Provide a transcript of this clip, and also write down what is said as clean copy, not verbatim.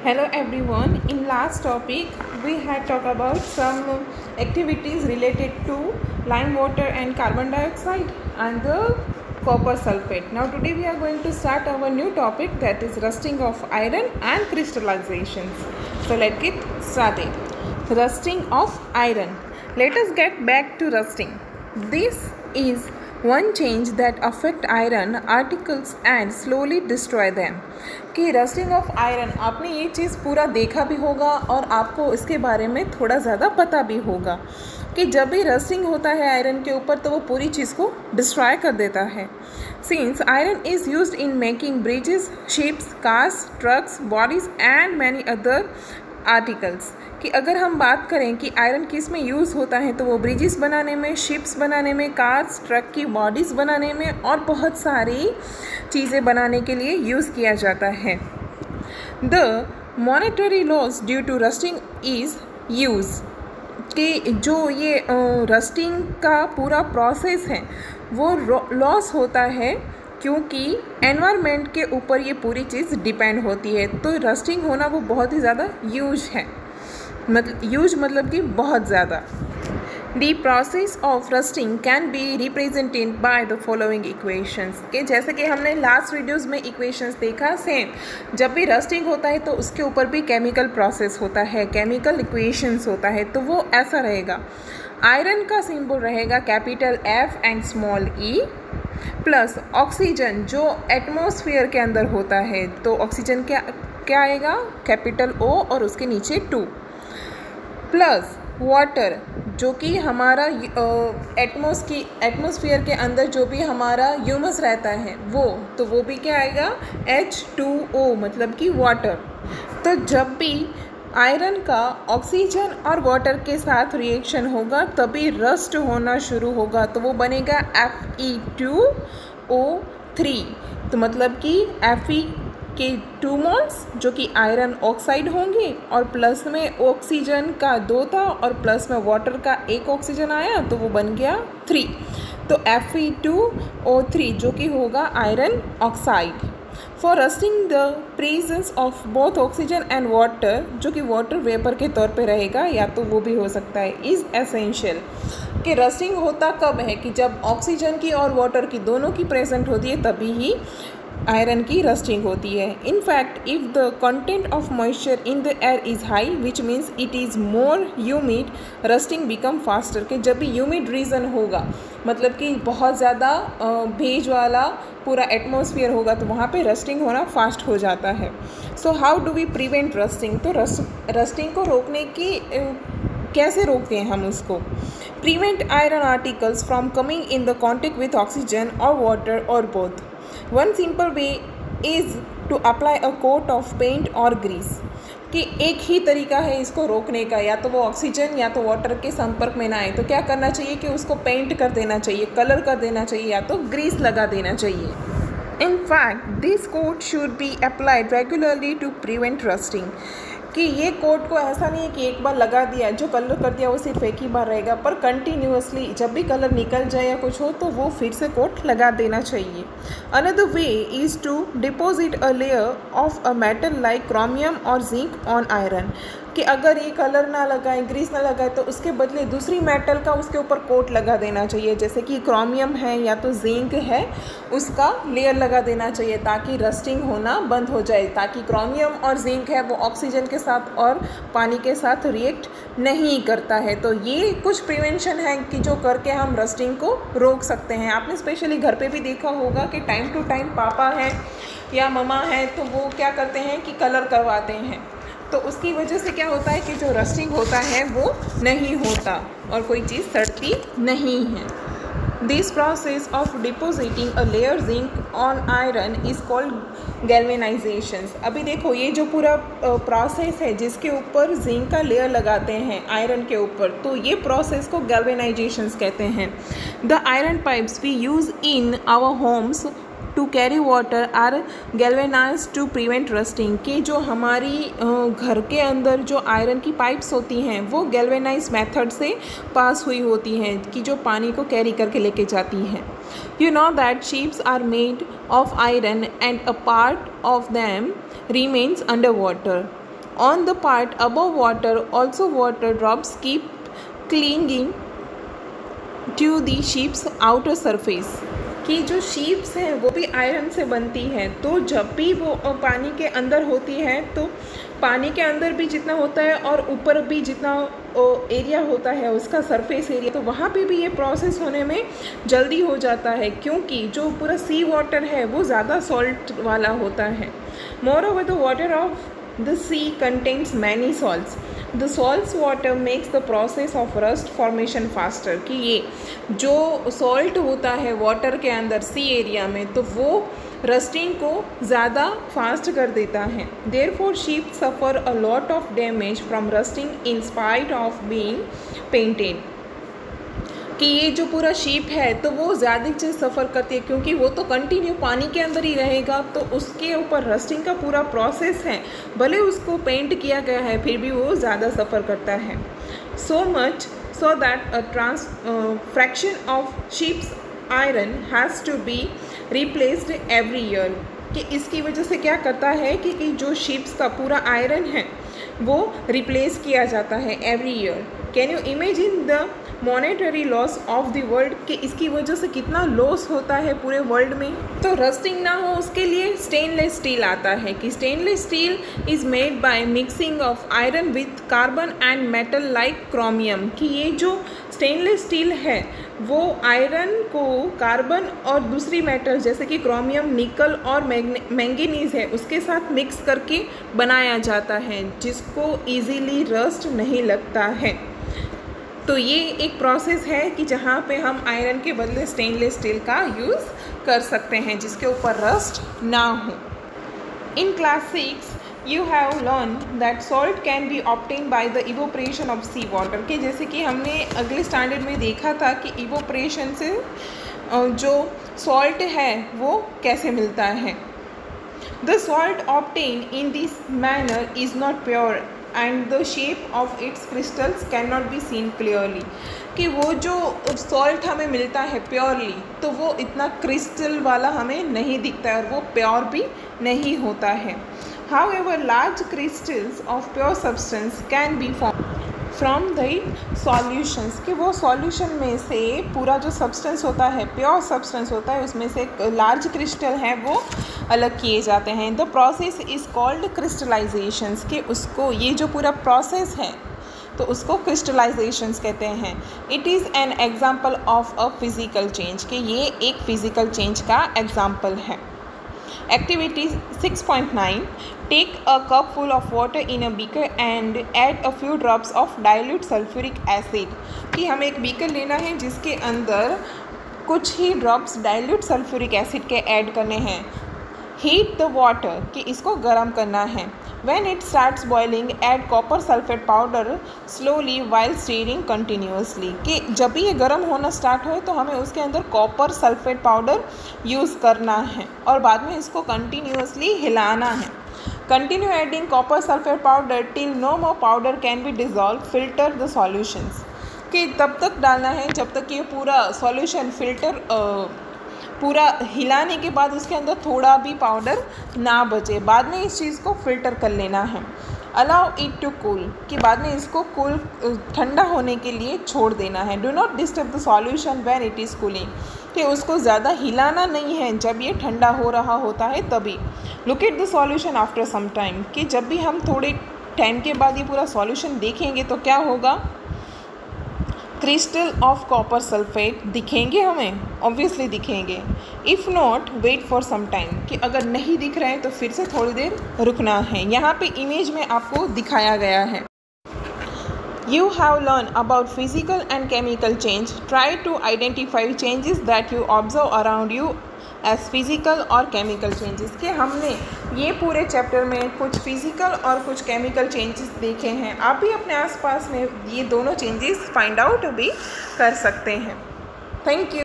Hello everyone. In last topic we had talked about some activities related to lime water and carbon dioxide and the copper sulfate. Now today we are going to start our new topic, that is rusting of iron and crystallizations. So let's get started. Rusting of iron. Let us get back to rusting. This is one change that affect iron particles and slowly destroy them. कि rusting of iron, आपने ये चीज़ पूरा देखा भी होगा और आपको इसके बारे में थोड़ा ज़्यादा पता भी होगा कि जब भी रस्टिंग होता है आयरन के ऊपर तो वो पूरी चीज़ को डिस्ट्रॉय कर देता है. Since iron is used in making bridges, ships, cars, trucks, bodies and many other articles. कि अगर हम बात करें कि आयरन किस में यूज़ होता है तो वो ब्रिजेस बनाने में, शिप्स बनाने में, कार्स, ट्रक की बॉडीज़ बनाने में और बहुत सारी चीज़ें बनाने के लिए यूज़ किया जाता है. The monetary loss due to rusting is use कि जो ये रस्टिंग का पूरा प्रोसेस है वो लॉस होता है क्योंकि एनवायरनमेंट के ऊपर ये पूरी चीज़ डिपेंड होती है. तो रस्टिंग होना वो बहुत ही ज़्यादा यूज है, मतलब कि बहुत ज़्यादा. The process of rusting can be represented by the following equations. कि जैसे कि हमने लास्ट वीडियोज़ में इक्वेशंस देखा, सेम जब भी रस्टिंग होता है तो उसके ऊपर भी केमिकल प्रोसेस होता है, केमिकल इक्वेशंस होता है. तो वो ऐसा रहेगा, आयरन का सिंबल रहेगा capital F and small e, plus oxygen जो एटमॉस्फेयर के अंदर होता है तो ऑक्सीजन क्या आएगा, कैपिटल O और उसके नीचे 2, प्लस वाटर जो कि हमारा एटमॉस्फेयर के अंदर जो भी हमारा ह्यूमस रहता है वो भी क्या आएगा, H2O मतलब कि वाटर. तो जब भी आयरन का ऑक्सीजन और वाटर के साथ रिएक्शन होगा तभी रस्ट होना शुरू होगा. तो वो बनेगा Fe2O3. तो मतलब कि Fe के 2 मोल्स जो कि आयरन ऑक्साइड होंगे और प्लस में ऑक्सीजन का 2 था और प्लस में वाटर का 1 ऑक्सीजन आया तो वो बन गया 3. तो Fe2O3 जो कि होगा iron oxide. For rusting the presence of both oxygen and water जो कि वाटर वेपर के तौर पे रहेगा या तो वो भी हो सकता है, इज़ एसेंशियल. कि रस्टिंग होता कब है कि जब ऑक्सीजन की और वाटर की दोनों की प्रेजेंट होती है तभी ही आयरन की रस्टिंग होती है. In fact if the content of moisture in the air is high which means it is more humid, rusting become faster. कि जब भी ह्यूमिड रीजन होगा मतलब कि बहुत ज़्यादा भेज वाला पूरा एटमॉस्फेयर होगा तो वहाँ पे रस्टिंग होना फास्ट हो जाता है. So how do we prevent rusting. तो रस्टिंग को रोकने की कैसे रोकते हैं हम उसको. Prevent iron articles from coming in the contact with oxygen or water or both. One simple way is to apply a coat of paint or grease. कि एक ही तरीका है इसको रोकने का, या तो वो ऑक्सीजन या तो वाटर के संपर्क में ना आए तो क्या करना चाहिए कि उसको पेंट कर देना चाहिए, कलर कर देना चाहिए या तो ग्रीस लगा देना चाहिए. In fact, this coat should be applied regularly to prevent rusting. कि ये कोट को ऐसा नहीं है कि एक बार लगा दिया, जो कलर कर दिया वो सिर्फ एक ही बार रहेगा, पर कंटिन्यूसली जब भी कलर निकल जाए या कुछ हो तो वो फिर से कोट लगा देना चाहिए. Another way is to deposit a layer of a metal like chromium or zinc on iron. कि अगर ये कलर ना लगाए, ग्रीस ना लगाए तो उसके बदले दूसरी मेटल का उसके ऊपर कोट लगा देना चाहिए, जैसे कि क्रोमियम है या तो जिंक है उसका लेयर लगा देना चाहिए ताकि रस्टिंग होना बंद हो जाए. ताकि क्रोमियम और जिंक है वो ऑक्सीजन के साथ और पानी के साथ रिएक्ट नहीं करता है. तो ये कुछ प्रिवेंशन है कि जो करके हम रस्टिंग को रोक सकते हैं. आपने स्पेशली घर पे भी देखा होगा कि टाइम टू टाइम पापा है या ममा है तो वो क्या करते हैं कि कलर करवाते हैं, तो उसकी वजह से क्या होता है कि जो रस्टिंग होता है वो नहीं होता और कोई चीज़ सड़ती नहीं है. This process of depositing a layer zinc on iron is called galvanizations. अभी देखो ये जो पूरा प्रोसेस है जिसके ऊपर जिंक का लेयर लगाते हैं आयरन के ऊपर, तो ये प्रोसेस को गैल्वेनाइजेशंस कहते हैं. The iron pipes we use in our homes to carry water are galvanise to prevent rusting. कि जो हमारी घर के अंदर जो आयरन की पाइप्स होती हैं वो गैल्वेनाइज मेथड से पास हुई होती हैं कि जो पानी को कैरी करके लेके जाती हैं. You know that ships are made of iron and a part of them remains underwater. On the part above water, also water drops keep clinging to the sheep's outer surface. कि जो sheeps हैं वो भी iron से बनती हैं, तो जब भी वो पानी के अंदर होती है तो पानी के अंदर भी जितना होता है और ऊपर भी जितना एरिया होता है उसका सरफेस एरिया, तो वहाँ पे भी ये प्रोसेस होने में जल्दी हो जाता है, क्योंकि जो पूरा सी वाटर है वो ज़्यादा सॉल्ट वाला होता है. Moreover the water of the sea contains many salts. The salts water makes the process of rust formation faster. कि ये जो सॉल्ट होता है वाटर के अंदर सी एरिया में, तो वो रस्टिंग को ज़्यादा फास्ट कर देता है. Therefore sheep suffer a lot of damage from rusting in spite of being painted. कि ये जो पूरा शीप है तो वो ज़्यादा चीज़ सफ़र करती है, क्योंकि वो तो कंटिन्यू पानी के अंदर ही रहेगा, तो उसके ऊपर रस्टिंग का पूरा प्रोसेस है, भले उसको पेंट किया गया है फिर भी वो ज़्यादा सफ़र करता है. So much so that a fraction of sheep's iron has to be replaced every year. कि इसकी वजह से क्या करता है कि जो शीप्स का पूरा आयरन है वो रिप्लेस किया जाता है every year. Can you imagine the monetary loss of the world, कि इसकी वजह से कितना लॉस होता है पूरे वर्ल्ड में. तो रस्टिंग ना हो उसके लिए स्टेनलेस स्टील आता है. कि stainless steel is made by mixing of iron with carbon and metal like chromium. कि ये जो स्टेनलेस स्टील है वो आयरन को कार्बन और दूसरी मेटल जैसे कि क्रोमियम, निकल और मैंगनीज है उसके साथ मिक्स करके बनाया जाता है, जिसको इजीली रस्ट नहीं लगता है. तो ये एक प्रोसेस है कि जहाँ पे हम आयरन के बदले स्टेनलेस स्टील का यूज़ कर सकते हैं जिसके ऊपर रस्ट ना हो. In class 6 you have learned that salt can be obtained by the evaporation of sea water. के जैसे कि हमने अगले स्टैंडर्ड में देखा था कि evaporation से जो salt है वो कैसे मिलता है. The salt obtained in this manner is not pure and the shape of its crystals cannot be seen clearly. कि वो जो सॉल्ट हमें मिलता है प्योरली तो वो इतना क्रिस्टल वाला हमें नहीं दिखता है और वो प्योर भी नहीं होता है. However, large crystals of pure substance can be formed from the solutions. कि वो सॉल्यूशन में से पूरा जो सब्सटेंस होता है, प्योर सब्सटेंस होता है, उसमें से लार्ज क्रिस्टल हैं वो अलग किए जाते हैं. The process is called crystallizations. कि उसको ये जो पूरा प्रोसेस है तो उसको क्रिस्टलाइजेशंस कहते हैं. It is an example of a physical change. कि ये एक फिज़िकल चेंज का एग्जाम्पल है. Activity 6.9. Take a cup full of water in a beaker and add a few drops of dilute sulfuric acid. कि हमें एक बीकर लेना है जिसके अंदर कुछ ही ड्रॉप्स डाइल्यूट सल्फ्यूरिक एसिड के ऐड करने हैं. Heat the water. कि इसको गर्म करना है. When it starts boiling, add copper sulfate powder slowly while stirring continuously. कि जब भी ये गर्म होना स्टार्ट हो तो हमें उसके अंदर कॉपर सल्फेट पाउडर यूज़ करना है और बाद में इसको कंटिन्यूसली हिलाना है. Continue adding copper sulphate powder till no more powder can be dissolve. Filter the solutions. कि तब तक डालना है जब तक ये पूरा सॉल्यूशन फिल्टर पूरा हिलाने के बाद उसके अंदर थोड़ा भी पाउडर ना बचे. बाद में इस चीज़ को फ़िल्टर कर लेना है. Allow it to cool. कि बाद में इसको कूल ठंडा होने के लिए छोड़ देना है. Do not disturb the solution when it is cooling. कि उसको ज़्यादा हिलाना नहीं है जब ये ठंडा हो रहा होता है तभी. Look at the solution after some time. कि जब भी हम थोड़े टाइम के बाद ये पूरा सॉल्यूशन देखेंगे तो क्या होगा, क्रिस्टल ऑफ कॉपर सल्फेट दिखेंगे हमें, ऑब्वियसली दिखेंगे. If not wait for some time. कि अगर नहीं दिख रहे हैं तो फिर से थोड़ी देर रुकना है. यहाँ पे इमेज में आपको दिखाया गया है. You have learned about physical and chemical change. Try to identify changes that you observe around you as physical और chemical changes. कि हमने ये पूरे चैप्टर में कुछ फिजिकल और कुछ केमिकल चेंजेस देखे हैं. आप भी अपने आसपास में ये दोनों चेंजेस फाइंड आउट भी कर सकते हैं. Thank you.